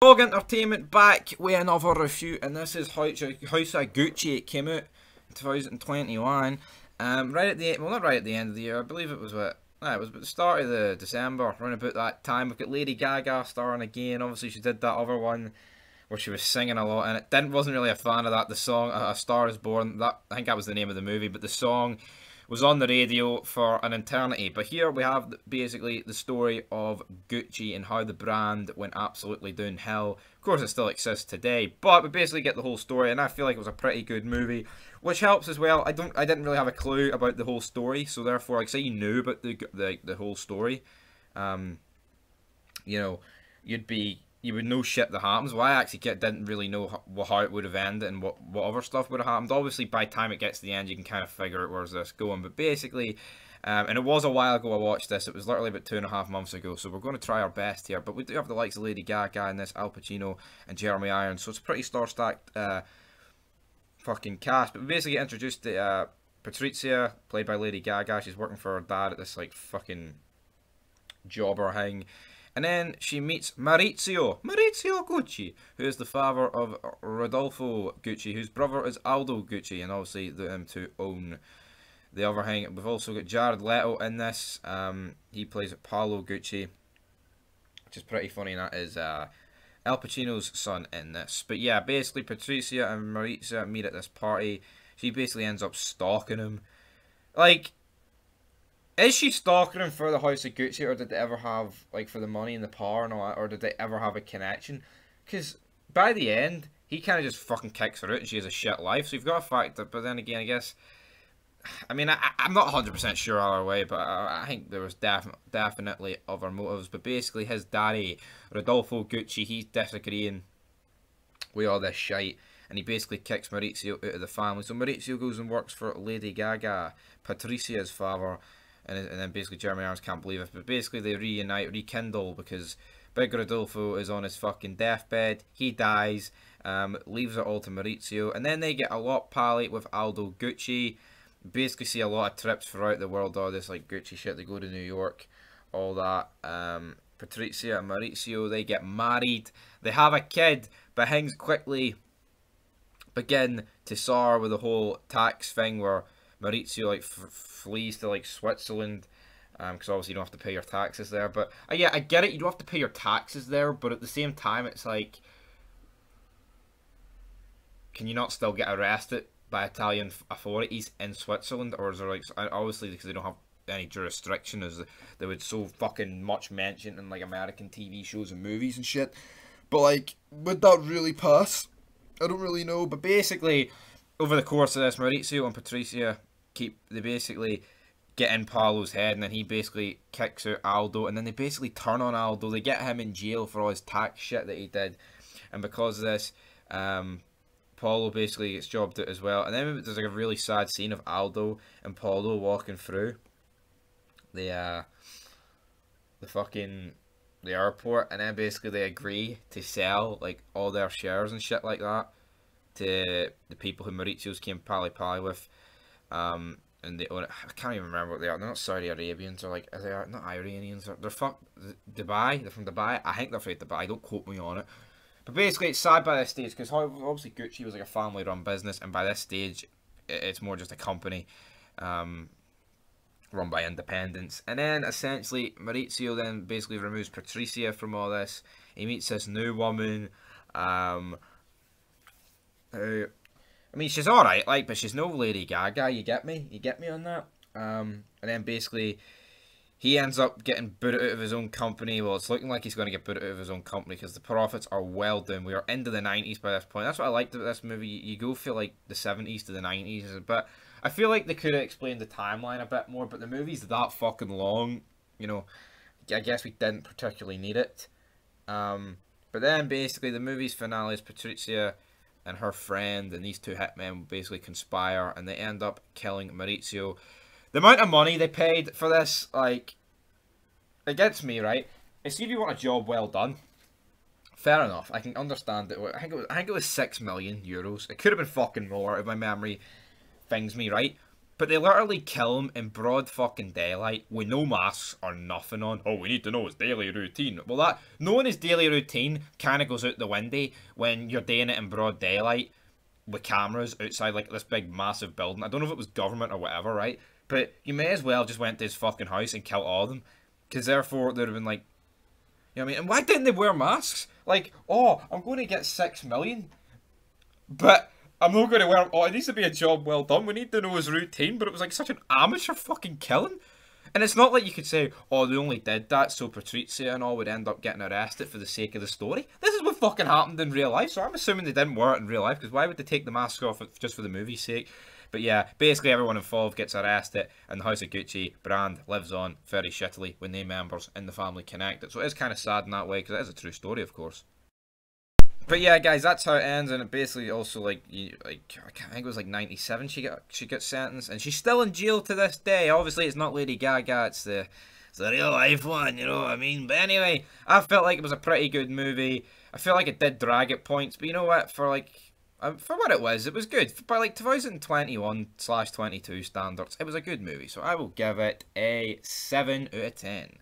Dog Entertainment back with another review, and this is House of Gucci. It came out in 2021. Right at the well, not right at the end of the year. I believe it was it was at the start of the December, around about that time. We've got Lady Gaga starring again. Obviously, she did that other one where she was singing a lot, and wasn't really a fan of that. The song "A Star Is Born," that I think that was the name of the movie, but the song was on the radio for an eternity. But here we have basically the story of Gucci and how the brand went absolutely downhill. Of course, it still exists today, but we basically get the whole story, and I feel like it was a pretty good movie, which helps as well. I didn't really have a clue about the whole story, so therefore, like, say you knew about the whole story, you know, you would know shit that happens. Well, I actually didn't really know how it would have ended and what other stuff would have happened. Obviously, by the time it gets to the end, you can kind of figure out where's this going. But basically, and it was a while ago I watched this. It was literally about 2.5 months ago. So we're going to try our best here. But we do have the likes of Lady Gaga in this, Al Pacino and Jeremy Irons. So it's a pretty star-stacked fucking cast. But we basically get introduced to Patrizia, played by Lady Gaga. She's working for her dad at this like fucking jobber thing. And then she meets Maurizio Gucci, who is the father of Rodolfo Gucci, whose brother is Aldo Gucci, and obviously them two own the other thing. We've also got Jared Leto in this. He plays Paolo Gucci, which is pretty funny, and that is Al Pacino's son in this. But yeah, basically Patrizia and Maurizio meet at this party. She basically ends up stalking him. Like, is she stalking him for the House of Gucci, or did they ever have, like, for the money and the power and all that, or did they ever have a connection? Because by the end, he kind of just fucking kicks her out and she has a shit life, so you've got to factor, but then again, I guess, I mean, I'm not 100% sure either way, but I think there was definitely other motives, but basically his daddy, Rodolfo Gucci, he's disagreeing with all this shite, and he basically kicks Maurizio out of the family, so Maurizio goes and works for Lady Gaga, Patricia's father, and then basically Jeremy Irons can't believe it. But basically they reunite, rekindle, because Big Rodolfo is on his fucking deathbed. He dies, leaves it all to Maurizio. And then they get a lot pally with Aldo Gucci. Basically see a lot of trips throughout the world, all this like Gucci shit. They go to New York, all that. Patrizia and Maurizio, they get married. They have a kid, but things quickly begin to sour with the whole tax thing where Maurizio like flees to like Switzerland, because obviously you don't have to pay your taxes there. But yeah, I get it, you don't have to pay your taxes there, but at the same time, it's like, can you not still get arrested by Italian authorities in Switzerland, or is there like, obviously because they don't have any jurisdiction, as they would so fucking much mention in like American TV shows and movies and shit. But like, would that really pass? I don't really know. But basically, over the course of this, Maurizio and Patrizia they basically get in Paolo's head, and then he basically kicks out Aldo, and then they basically turn on Aldo. They get him in jail for all his tax shit that he did, and because of this, Paolo basically gets jobbed out as well. And then there's like a really sad scene of Aldo and Paolo walking through the airport, and then basically they agree to sell like all their shares and shit like that to the people who Maurizio's came pally with. And they own it. I can't even remember what they are. They're not Saudi Arabians, or like, they are not Iranians. They're Dubai. They're from Dubai. I think they're from Dubai. Don't quote me on it. But basically, it's sad by this stage, because obviously Gucci was like a family-run business, and by this stage, it's more just a company run by independents. And then essentially, Maurizio then basically removes Patrizia from all this. He meets this new woman, who, I mean, she's alright, like, but she's no Lady Gaga, you get me? You get me on that? And then basically, he ends up getting booted out of his own company. Well, it's looking like he's going to get booted out of his own company, because the profits are well down. We are into the 90s by this point. That's what I liked about this movie. You go feel like the 70s to the 90s, but I feel like they could have explained the timeline a bit more, but the movie's that fucking long, you know, I guess we didn't particularly need it. But then, basically, the movie's finale is Patrizia and her friend, and these two hitmen basically conspire, and they end up killing Maurizio. The amount of money they paid for this, like, it gets me, right? It's if you want a job well done, fair enough. I can understand it. I think it was 6 million euros. It could have been fucking more if my memory things me right. But they literally kill him in broad fucking daylight with no masks or nothing on. Oh, we need to know his daily routine. Well, that knowing his daily routine kind of goes out the window when you're doing it in broad daylight with cameras outside like this big massive building. I don't know if it was government or whatever, right? But you may as well just went to his fucking house and killed all of them. Because therefore, they'd have been like, you know what I mean? And why didn't they wear masks? Like, oh, I'm going to get 6 million. But I'm not going to wear... Oh, it needs to be a job well done. We need to know his routine. But it was like such an amateur fucking killing. And it's not like you could say, oh, they only did that so Patrizia and all would end up getting arrested for the sake of the story. This is what fucking happened in real life. So I'm assuming they didn't wear it in real life. Because why would they take the mask off just for the movie's sake? But yeah, basically everyone involved gets arrested, and the House of Gucci brand lives on very shittily with no members in the family connected. So it is kind of sad in that way, because it is a true story, of course. But yeah, guys, that's how it ends, and it basically also I think it was like 97 she got sentenced, and she's still in jail to this day. Obviously, it's not Lady Gaga; it's the real life one, you know what I mean? But anyway, I felt like it was a pretty good movie. I feel like it did drag at points, but you know what? For what it was good. By like 2021/22 standards, it was a good movie. So I will give it a 7 out of 10.